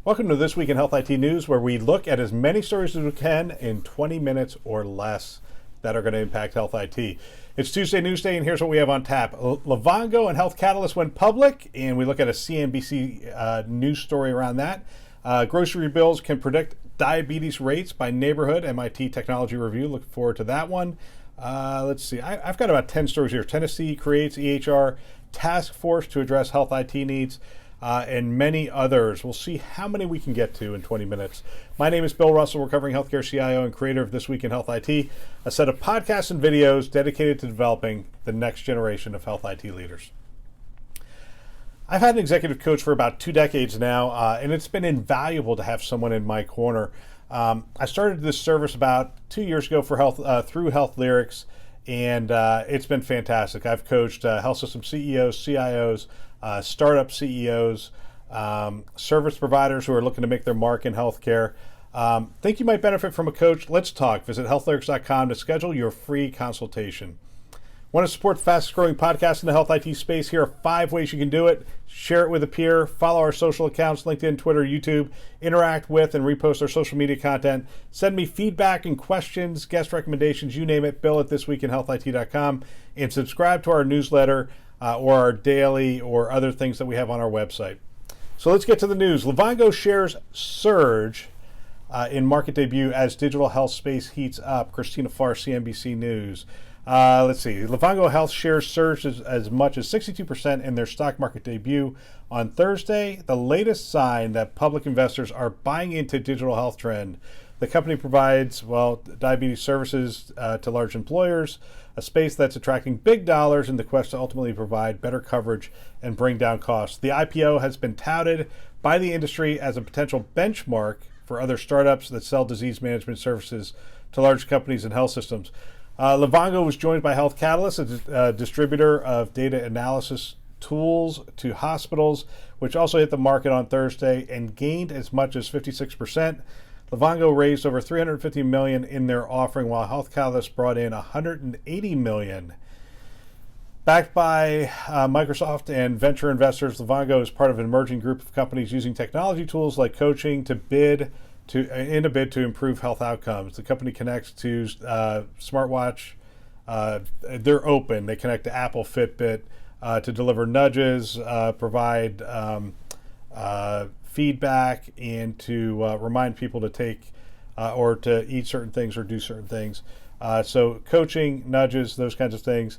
Welcome to This Week in Health IT News, where we look at as many stories as we can in 20 minutes or less that are going to impact health IT. It's Tuesday News Day, and here's what we have on tap. LVGO and Health Catalyst went public, and we look at a CNBC news story around that. Grocery bills can predict diabetes rates by neighborhood, MIT Technology Review. Looking forward to that one. Let's see. I've got about 10 stories here. Tennessee creates EHR task force to address health IT needs. And many others. We'll see how many we can get to in 20 minutes. My name is Bill Russell, recovering healthcare CIO and creator of This Week in Health IT, a set of podcasts and videos dedicated to developing the next generation of health IT leaders. I've had an executive coach for about 2 decades now, and it's been invaluable to have someone in my corner. I started this service about 2 years ago for health through Health Lyrics, and it's been fantastic. I've coached health system CEOs, CIOs, startup CEOs, service providers who are looking to make their mark in healthcare. Think you might benefit from a coach? Let's talk. Visit healthlyrics.com to schedule your free consultation. Want to support the fastest growing podcast in the health IT space? Here are 5 ways you can do it. Share it with a peer, follow our social accounts, LinkedIn, Twitter, YouTube, interact with and repost our social media content, send me feedback and questions, guest recommendations, you name it, Bill at thisweekinhealthit.com, and subscribe to our newsletter or our daily or other things that we have on our website. So let's get to the news. LVGO shares surge in market debut as digital health space heats up. Christina Farr, CNBC News. Let's see. LVGO Health shares surged as much as 62% in their stock market debut on Thursday, the latest sign that public investors are buying into digital health trend. The company provides, diabetes services to large employers, a space that's attracting big dollars in the quest to ultimately provide better coverage and bring down costs. The IPO has been touted by the industry as a potential benchmark for other startups that sell disease management services to large companies and health systems. LVGO was joined by Health Catalyst, a distributor of data analysis tools to hospitals, which also hit the market on Thursday and gained as much as 56%. LVGO raised over $350 million in their offering, while Health Catalyst brought in $180 million. Backed by Microsoft and venture investors, LVGO is part of an emerging group of companies using technology tools like coaching to bid to improve health outcomes. The company connects to smartwatch. They're open. They connect to Apple, Fitbit to deliver nudges, provide feedback, and to remind people to take or to eat certain things or do certain things. So coaching, nudges, those kinds of things.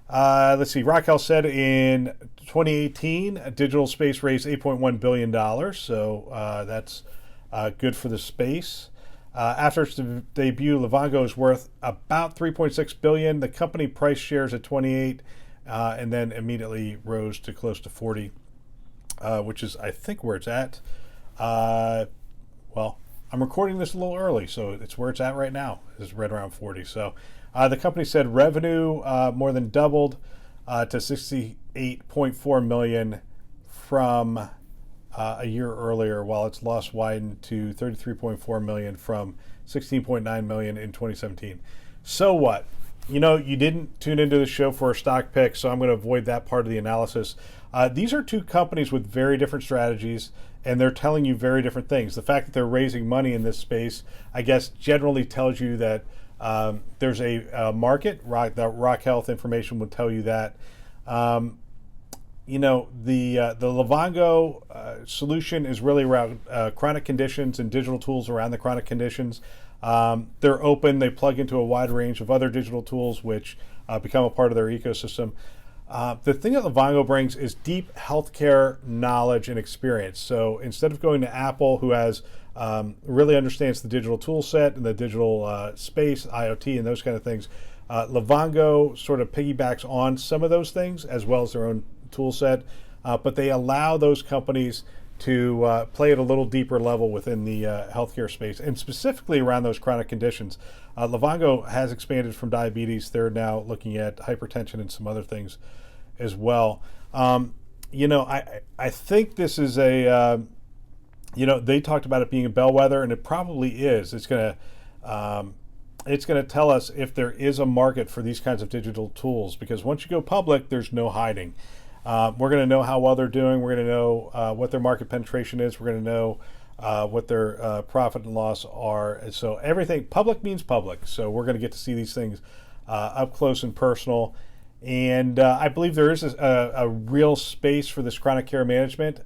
Let's see. Raquel said in 2018, digital space raised $8.1 billion. So that's good for the space. After its debut, LVGO is worth about $3.6 billion. The company priced shares at 28 and then immediately rose to close to 40. Which is, I think, where it's at. I'm recording this a little early, so it's where it's at right now. It's right around 40. So the company said revenue more than doubled to $68.4 million from a year earlier, while its loss widened to $33.4 million from $16.9 million in 2017. So what? You didn't tune into the show for a stock pick, so I'm going to avoid that part of the analysis. These are 2 companies with very different strategies, and they're telling you very different things. The fact that they're raising money in this space, I guess, generally tells you that there's a market. Rock Health information would tell you that. The LVGO solution is really around chronic conditions and digital tools around the chronic conditions. They're open. They plug into a wide range of other digital tools, which become a part of their ecosystem. The thing that LVGO brings is deep healthcare knowledge and experience. So instead of going to Apple, who has really understands the digital tool set and the digital space, IoT, and those kind of things, LVGO sort of piggybacks on some of those things as well as their own tool set, but they allow those companies to play at a little deeper level within the healthcare space, and specifically around those chronic conditions. LVGO has expanded from diabetes. They're now looking at hypertension and some other things as well. I think this is a, they talked about it being a bellwether, and it probably is. It's going to tell us if there is a market for these kinds of digital tools, because once you go public, there's no hiding. We're going to know how well they're doing. We're going to know what their market penetration is. We're going to know what their profit and loss are. And so everything public means public. So we're going to get to see these things up close and personal. And I believe there is a real space for this chronic care management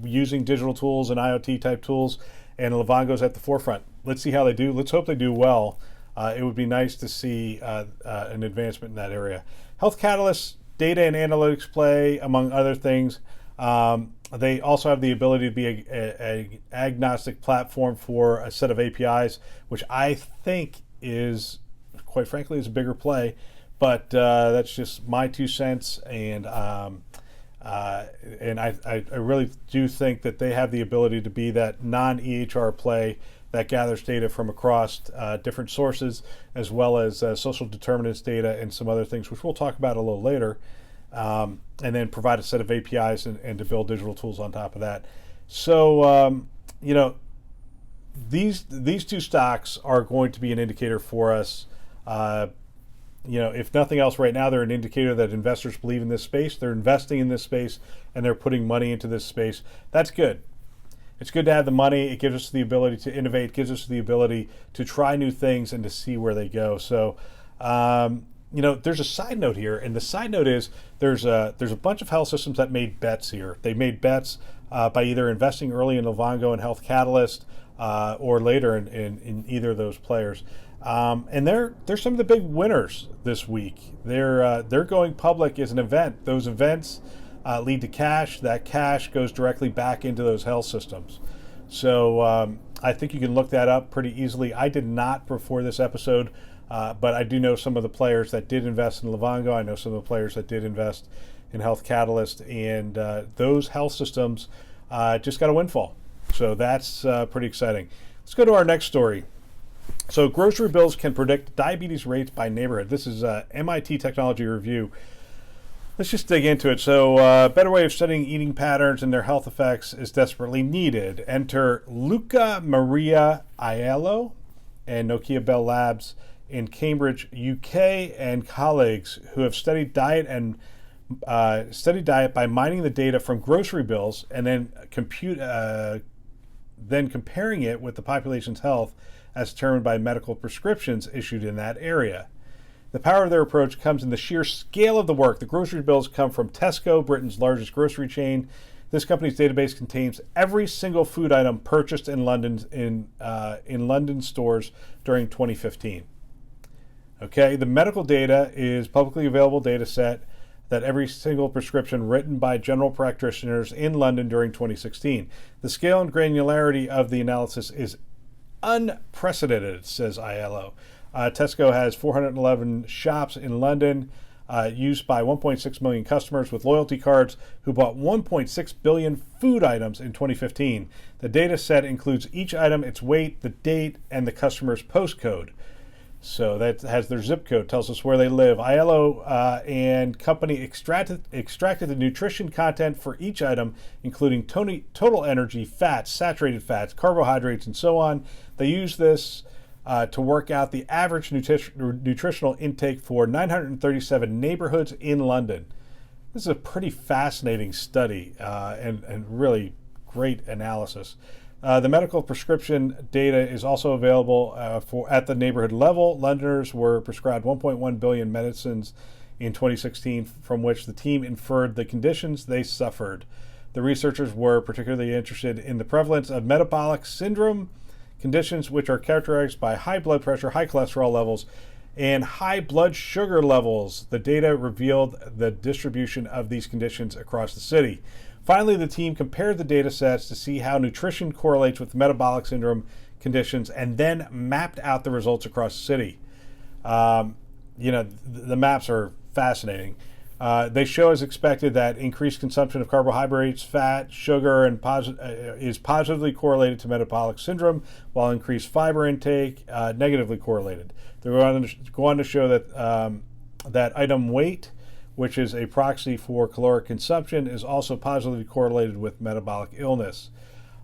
using digital tools and IoT type tools. And Livongo's at the forefront. Let's see how they do. Let's hope they do well. It would be nice to see an advancement in that area. Health Catalyst, data and analytics play, among other things. They also have the ability to be an agnostic platform for a set of APIs, which I think is, quite frankly, is a bigger play. But that's just my 2 cents, and I really do think that they have the ability to be that non-EHR play that gathers data from across different sources, as well as social determinants data and some other things, which we'll talk about a little later, and then provide a set of APIs and to build digital tools on top of that. So, these 2 stocks are going to be an indicator for us. If nothing else right now, they're an indicator that investors believe in this space, they're investing in this space, and they're putting money into this space. That's good. It's good to have the money. It gives us the ability to innovate, gives us the ability to try new things and to see where they go. So, there's a side note here, and the side note is there's a bunch of health systems that made bets here. They made bets by either investing early in Livongo and Health Catalyst or later in either of those players. And they're some of the big winners this week. They're going public as an event. Those events lead to cash. That cash goes directly back into those health systems. So I think you can look that up pretty easily. I did not before this episode, but I do know some of the players that did invest in Livongo. I know some of the players that did invest in Health Catalyst, and those health systems just got a windfall. So that's pretty exciting. Let's go to our next story. So grocery bills can predict diabetes rates by neighborhood. This is MIT Technology Review. Let's just dig into it. So a better way of studying eating patterns and their health effects is desperately needed. Enter Luca Maria Aiello and Nokia Bell Labs in Cambridge, UK, and colleagues who have studied diet by mining the data from grocery bills and then comparing it with the population's health as determined by medical prescriptions issued in that area. The power of their approach comes in the sheer scale of the work. The grocery bills come from Tesco, Britain's largest grocery chain. This company's database contains every single food item purchased in London London stores during 2015. Okay, the medical data is publicly available data set that every single prescription written by general practitioners in London during 2016. The scale and granularity of the analysis is unprecedented, says Aiello. Tesco has 411 shops in London, used by 1.6 million customers with loyalty cards who bought 1.6 billion food items in 2015. The data set includes each item, its weight, the date, and the customer's postcode. So that has their zip code, tells us where they live. Aiello and company extracted the nutrition content for each item, including total energy, fats, saturated fats, carbohydrates, and so on. They use this to work out the average nutritional intake for 937 neighborhoods in London. This is a pretty fascinating study and really great analysis. The medical prescription data is also available at the neighborhood level. Londoners were prescribed 1.1 billion medicines in 2016, from which the team inferred the conditions they suffered. The researchers were particularly interested in the prevalence of metabolic syndrome, conditions which are characterized by high blood pressure, high cholesterol levels, and high blood sugar levels. The data revealed the distribution of these conditions across the city. Finally, the team compared the data sets to see how nutrition correlates with metabolic syndrome conditions and then mapped out the results across the city. The maps are fascinating. They show, as expected, that increased consumption of carbohydrates, fat, sugar, and is positively correlated to metabolic syndrome, while increased fiber intake negatively correlated. They go on to show that that item weight, which is a proxy for caloric consumption, is also positively correlated with metabolic illness.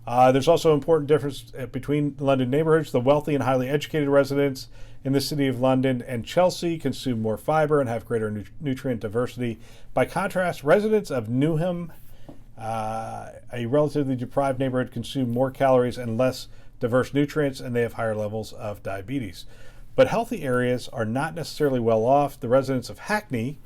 There's also an important difference between London neighborhoods. The wealthy and highly educated residents in the city of London and Chelsea consume more fiber and have greater nutrient diversity. By contrast, residents of Newham A relatively deprived neighborhood consume more calories and less diverse nutrients, and they have higher levels of diabetes. But healthy areas are not necessarily well off. The residents of Hackney,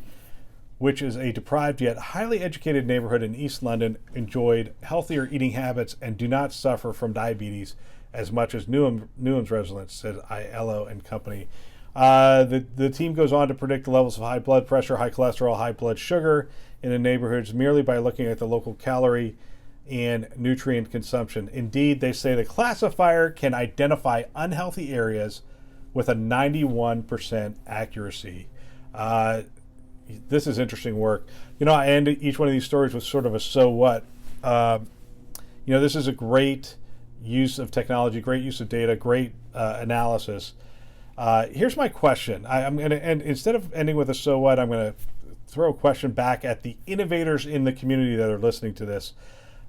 which is a deprived yet highly educated neighborhood in East London, enjoyed healthier eating habits and do not suffer from diabetes as much as Newham's residents, said Aiello and Company. The team goes on to predict the levels of high blood pressure, high cholesterol, high blood sugar in the neighborhoods merely by looking at the local calorie and nutrient consumption. Indeed, they say the classifier can identify unhealthy areas with a 91% accuracy. This is interesting work. I end each one of these stories with sort of a so what. This is a great use of technology, great use of data, great analysis. Here's my question. I'm going to end, instead of ending with a so what, I'm going to throw a question back at the innovators in the community that are listening to this.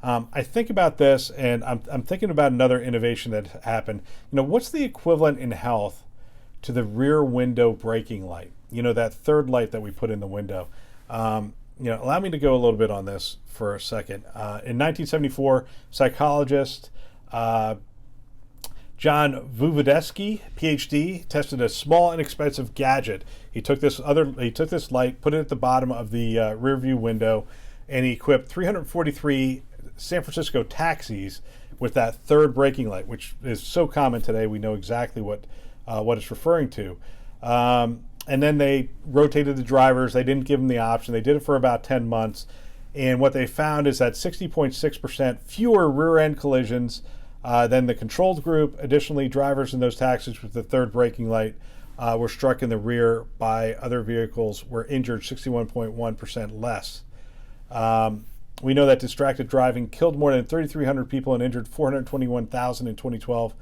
I think about this, and I'm thinking about another innovation that happened. What's the equivalent in health to the rear window braking light? That third light that we put in the window. Allow me to go a little bit on this for a second. In 1974, psychologist John Vuvodesky, PhD, tested a small, inexpensive gadget. He took this light, put it at the bottom of the rear view window, and he equipped 343 San Francisco taxis with that third braking light, which is so common today. We know exactly what it's referring to. And then they rotated the drivers. They didn't give them the option. They did it for about 10 months. And what they found is that 60.6% fewer rear-end collisions than the controlled group. Additionally, drivers in those taxis with the third braking light were struck in the rear by other vehicles were injured 61.1% less. We know that distracted driving killed more than 3,300 people and injured 421,000 in 2012.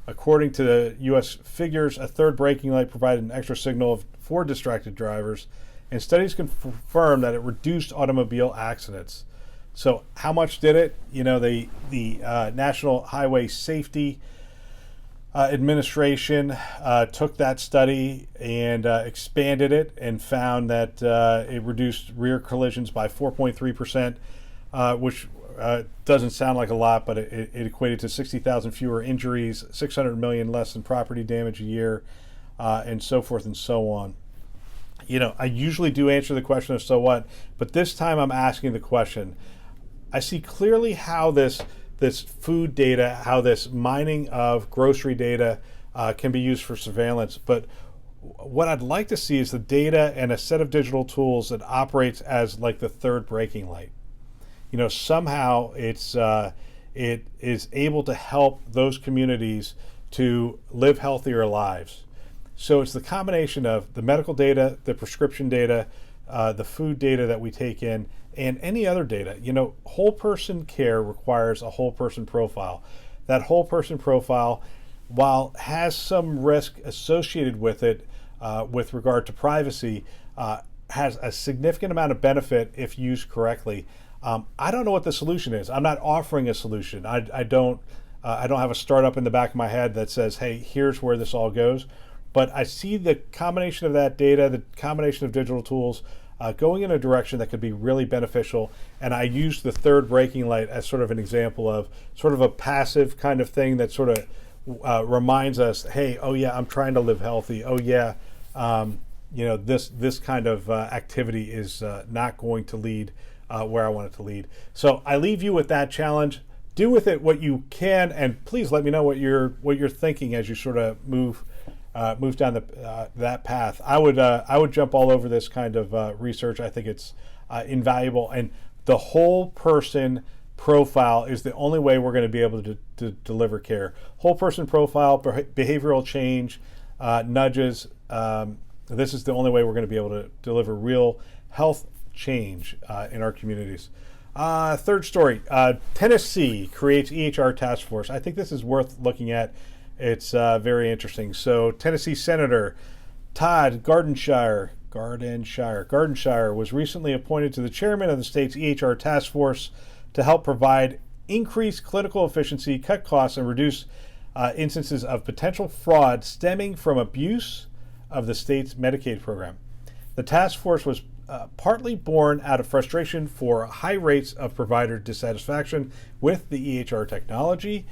According to the U.S. figures, a third braking light provided an extra signal for distracted drivers, and studies confirm that it reduced automobile accidents. So how much did it? The National Highway Safety Administration took that study and expanded it and found that it reduced rear collisions by 4.3%, which doesn't sound like a lot, but it equated to 60,000 fewer injuries, 600 million less in property damage a year, and so forth and so on. I usually do answer the question of so what, but this time I'm asking the question. I see clearly how this food data, how this mining of grocery data can be used for surveillance, but what I'd like to see is the data and a set of digital tools that operates as like the third braking light. Somehow it is able to help those communities to live healthier lives. So it's the combination of the medical data, the prescription data, the food data that we take in, and any other data. Whole person care requires a whole person profile. That whole person profile, while has some risk associated with it with regard to privacy, has a significant amount of benefit if used correctly. I don't know what the solution is. I'm not offering a solution. I don't have a startup in the back of my head that says, hey, here's where this all goes. But I see the combination of that data, the combination of digital tools going in a direction that could be really beneficial. And I use the third braking light as sort of an example of sort of a passive kind of thing that sort of reminds us, hey, oh yeah, I'm trying to live healthy. Oh yeah, this kind of activity is not going to lead where I want it to lead. So I leave you with that challenge. Do with it what you can, and please let me know what you're thinking as you sort of move down that path. I would jump all over this kind of research. I think it's invaluable, and the whole person profile is the only way we're going to be able to deliver care. Whole person profile, behavioral change, nudges. This is the only way we're going to be able to deliver real health change in our communities. Third story, Tennessee creates EHR task force. I think this is worth looking at. It's very interesting. So Tennessee Senator Todd Gardenshire was recently appointed to the chairman of the state's EHR task force to help provide increased clinical efficiency, cut costs, and reduce instances of potential fraud stemming from abuse of the state's Medicaid program. The task force was partly born out of frustration for high rates of provider dissatisfaction with the EHR technology.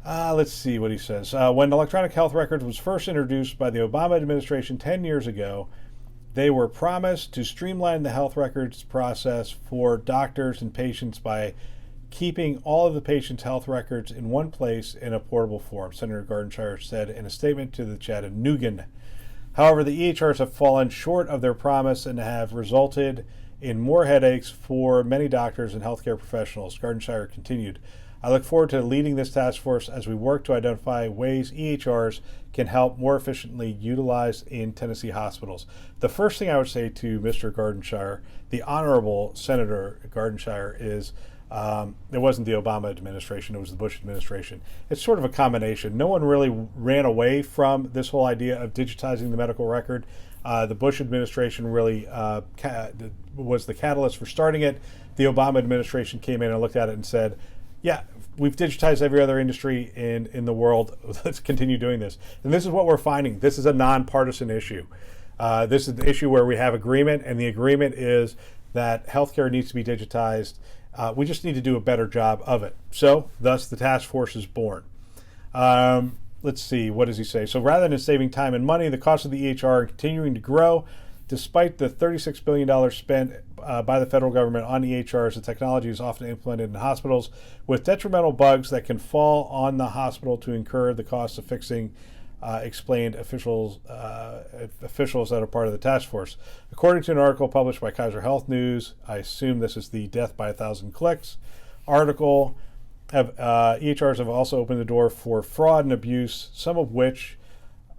Let's see what he says. When electronic health records was first introduced by the Obama administration 10 years ago, they were promised to streamline the health records process for doctors and patients by keeping all of the patient's health records in one place in a portable form, Senator Gardenshire said in a statement to the Chattanoogan. However, the EHRs have fallen short of their promise and have resulted in more headaches for many doctors and healthcare professionals. Gardenshire continued, I look forward to leading this task force as we work to identify ways EHRs can help more efficiently utilized in Tennessee hospitals. The first thing I would say to Mr. Gardenshire, the Honorable Senator Gardenshire, is it wasn't the Obama administration, it was the Bush administration. It's sort of a combination. No one really ran away from this whole idea of digitizing the medical record. The Bush administration really was the catalyst for starting it. The Obama administration came in and looked at it and said, yeah, we've digitized every other industry in the world. Let's continue doing this. And this is what we're finding. This is a nonpartisan issue. This is an issue where we have agreement, and the agreement is that healthcare needs to be digitized. We just need to do a better job of it. So, thus, the task force is born. Let's see, what does he say? So rather than saving time and money, the cost of the EHR are continuing to grow. Despite the $36 billion spent by the federal government on EHRs, the technology is often implemented in hospitals with detrimental bugs that can fall on the hospital to incur the cost of fixing, explained officials that are part of the task force. According to an article published by Kaiser Health News, I assume this is the death by 1,000 clicks article, EHRs have also opened the door for fraud and abuse, some of which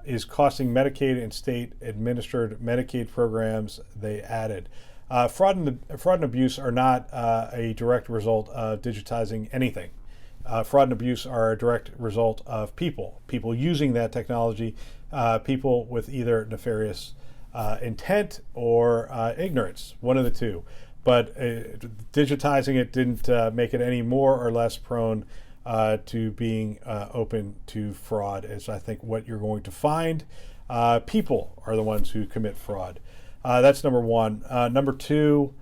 is costing Medicaid and state-administered Medicaid programs, they added. Fraud and abuse are not a direct result of digitizing anything. Fraud and abuse are a direct result of people using that technology, people with either nefarious intent or ignorance, one of the two. But digitizing it didn't make it any more or less prone to being open to fraud, is I think what you're going to find. People are the ones who commit fraud. That's number one. Number two,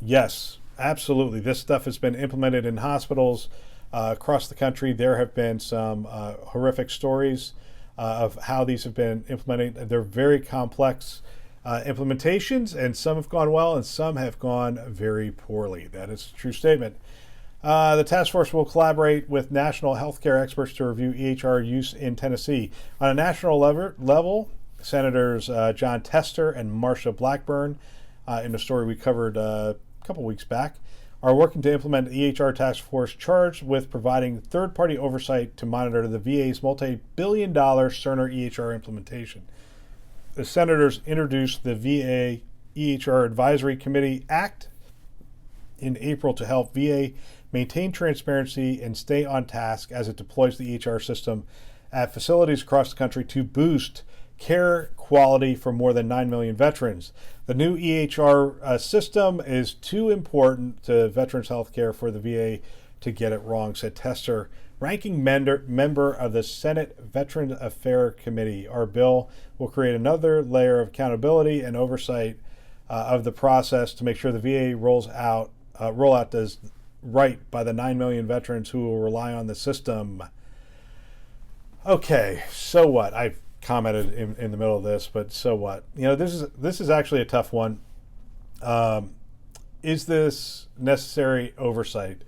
yes, absolutely. This stuff has been implemented in hospitals across the country. There have been some horrific stories of how these have been implemented. They're very complex implementations, and some have gone well and some have gone very poorly. That is a true statement. The task force will collaborate with national healthcare experts to review EHR use in Tennessee. On a national level, Senators John Tester and Marsha Blackburn, in a story we covered a couple weeks back, are working to implement the EHR task force charged with providing third-party oversight to monitor the VA's multi-billion-dollar Cerner EHR implementation. The senators introduced the VA EHR Advisory Committee Act in April to help VA maintain transparency and stay on task as it deploys the EHR system at facilities across the country to boost care quality for more than 9 million veterans. The new EHR system is too important to veterans health care for the VA to get it wrong, said Tester, ranking member of the Senate Veteran Affairs Committee. Our bill will create another layer of accountability and oversight of the process to make sure the VA rollout does right by the 9 million veterans who will rely on the system. Okay, so what? I've commented in the middle of this, but so what? You know, this is actually a tough one. Is this necessary oversight?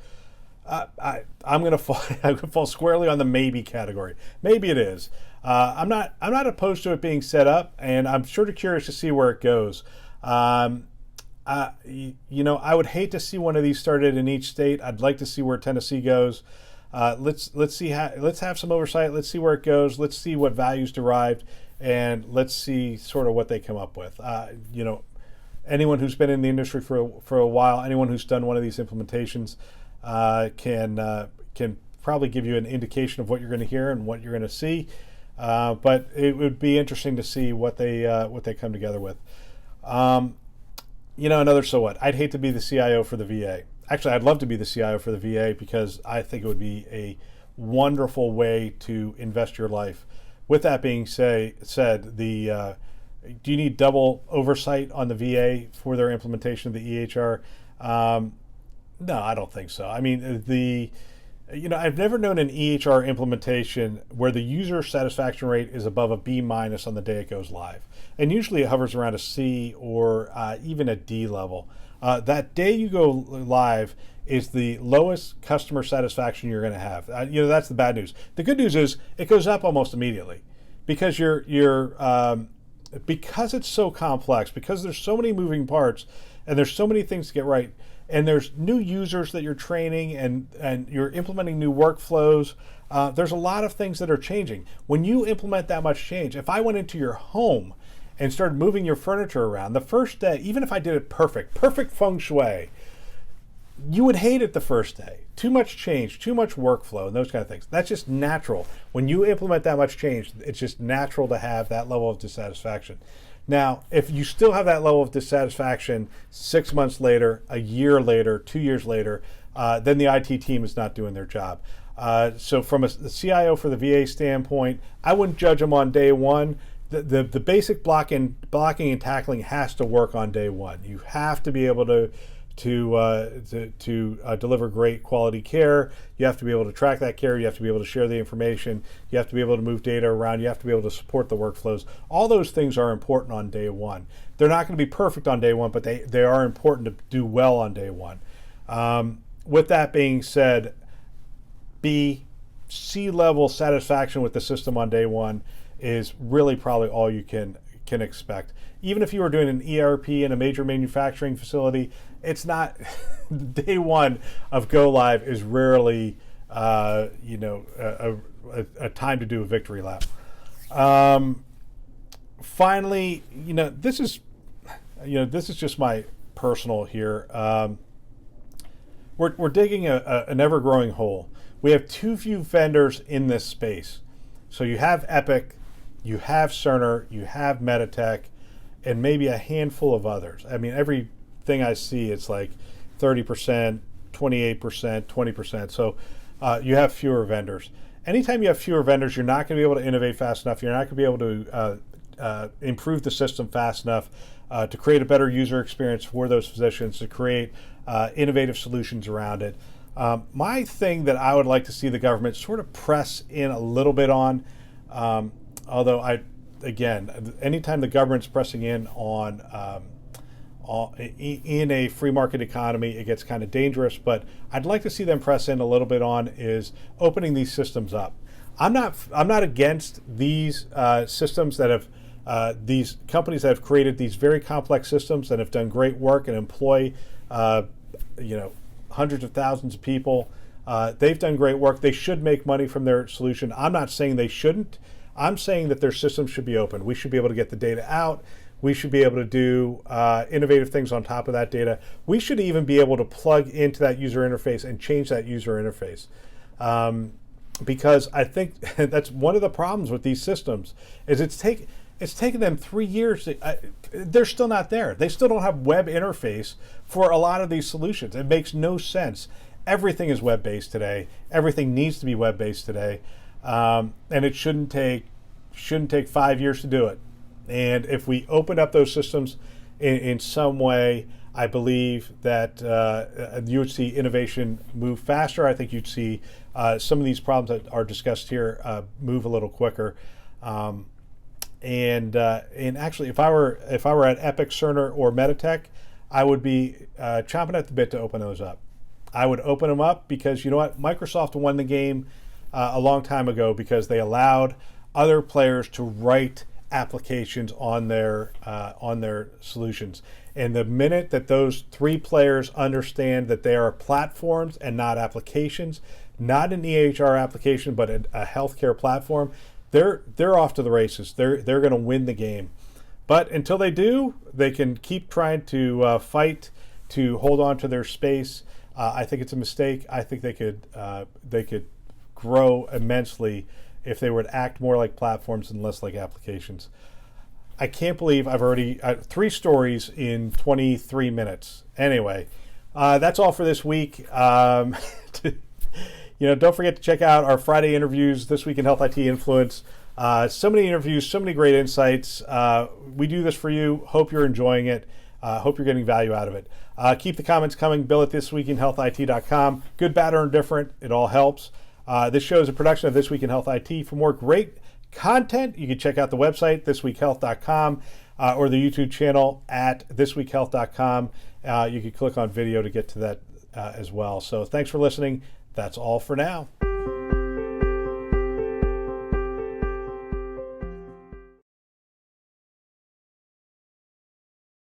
I'm going to fall squarely on the maybe category. Maybe it is. I'm not opposed to it being set up, and I'm sort of curious to see where it goes. You know, I would hate to see one of these started in each state. I'd like to see where Tennessee goes. Let's have some oversight. Let's see where it goes. Let's see what values derived, and let's see sort of what they come up with. You know, anyone who's been in the industry for a while, anyone who's done one of these implementations, can probably give you an indication of what you're going to hear and what you're going to see. But it would be interesting to see what they come together with. You know, another so what? I'd hate to be the CIO for the VA. Actually, I'd love to be the CIO for the VA because I think it would be a wonderful way to invest your life. With that being said, the do you need double oversight on the VA for their implementation of the EHR? No, I don't think so. I mean, I've never known an EHR implementation where the user satisfaction rate is above a B- on the day it goes live. And usually it hovers around a C or even a D level. That day you go live is the lowest customer satisfaction you're going to have. That's the bad news. The good news is it goes up almost immediately because because it's so complex, because there's so many moving parts and there's so many things to get right, and there's new users that you're training and you're implementing new workflows. There's a lot of things that are changing. When you implement that much change, if I went into your home and started moving your furniture around, the first day, even if I did it perfect feng shui, you would hate it the first day. Too much change, too much workflow, and those kind of things. That's just natural. When you implement that much change, it's just natural to have that level of dissatisfaction. Now, if you still have that level of dissatisfaction 6 months later, a year later, 2 years later, then the IT team is not doing their job. So from the CIO for the VA standpoint, I wouldn't judge them on day one. The basic blocking and tackling has to work on day one. You have to be able to deliver great quality care. You have to be able to track that care. You have to be able to share the information. You have to be able to move data around. You have to be able to support the workflows. All those things are important on day one. They're not going to be perfect on day one, but they are important to do well on day one. With that being said, C-level satisfaction with the system on day one is really probably all you can expect. Even if you were doing an ERP in a major manufacturing facility, it's not day one of go live is rarely a time to do a victory lap. Finally, this is just my personal here. We're digging an ever-growing hole. We have too few vendors in this space. So you have Epic, you have Cerner, you have Meditech, and maybe a handful of others. I mean, everything I see, it's like 30%, 28%, 20%. So you have fewer vendors. Anytime you have fewer vendors, you're not going to be able to innovate fast enough. You're not going to be able to improve the system fast enough to create a better user experience for those physicians, to create innovative solutions around it. My thing that I would like to see the government sort of press in a little bit on, although anytime the government's pressing in in a free market economy, it gets kind of dangerous. But I'd like to see them press in a little bit on is opening these systems up. I'm not against these systems that have these companies that have created these very complex systems that have done great work and employ hundreds of thousands of people. They've done great work. They should make money from their solution. I'm not saying they shouldn't. I'm saying that their systems should be open. We should be able to get the data out. We should be able to do innovative things on top of that data. We should even be able to plug into that user interface and change that user interface. Because I think that's one of the problems with these systems is it's taken them 3 years. They're still not there. They still don't have web interface for a lot of these solutions. It makes no sense. Everything is web-based today. Everything needs to be web-based today. And it shouldn't take 5 years to do it. And if we open up those systems in some way, I believe that you would see innovation move faster. I think you'd see some of these problems that are discussed here move a little quicker. And actually, if I were at Epic, Cerner, or Meditech, I would be chomping at the bit to open those up. I would open them up because you know what? Microsoft won the game a long time ago because they allowed other players to write applications on their solutions. And the minute that those three players understand that they are platforms and not applications, not an EHR application but a healthcare platform, they're off to the races. They're going to win the game. But until they do, they can keep trying to fight to hold on to their space. I think it's a mistake. I think they could grow immensely if they were to act more like platforms and less like applications. I can't believe I've already 3 stories in 23 minutes. Anyway, that's all for this week. Don't forget to check out our Friday interviews, This Week in Health IT Influence. So many interviews, so many great insights. We do this for you. Hope you're enjoying it. Hope you're getting value out of it. Keep the comments coming. Bill at thisweekinhealthit.com. Good, bad, or indifferent. It all helps. This show is a production of This Week in Health IT. For more great content, you can check out the website, thisweekhealth.com, or the YouTube channel at thisweekhealth.com. You can click on video to get to that as well. So thanks for listening. That's all for now.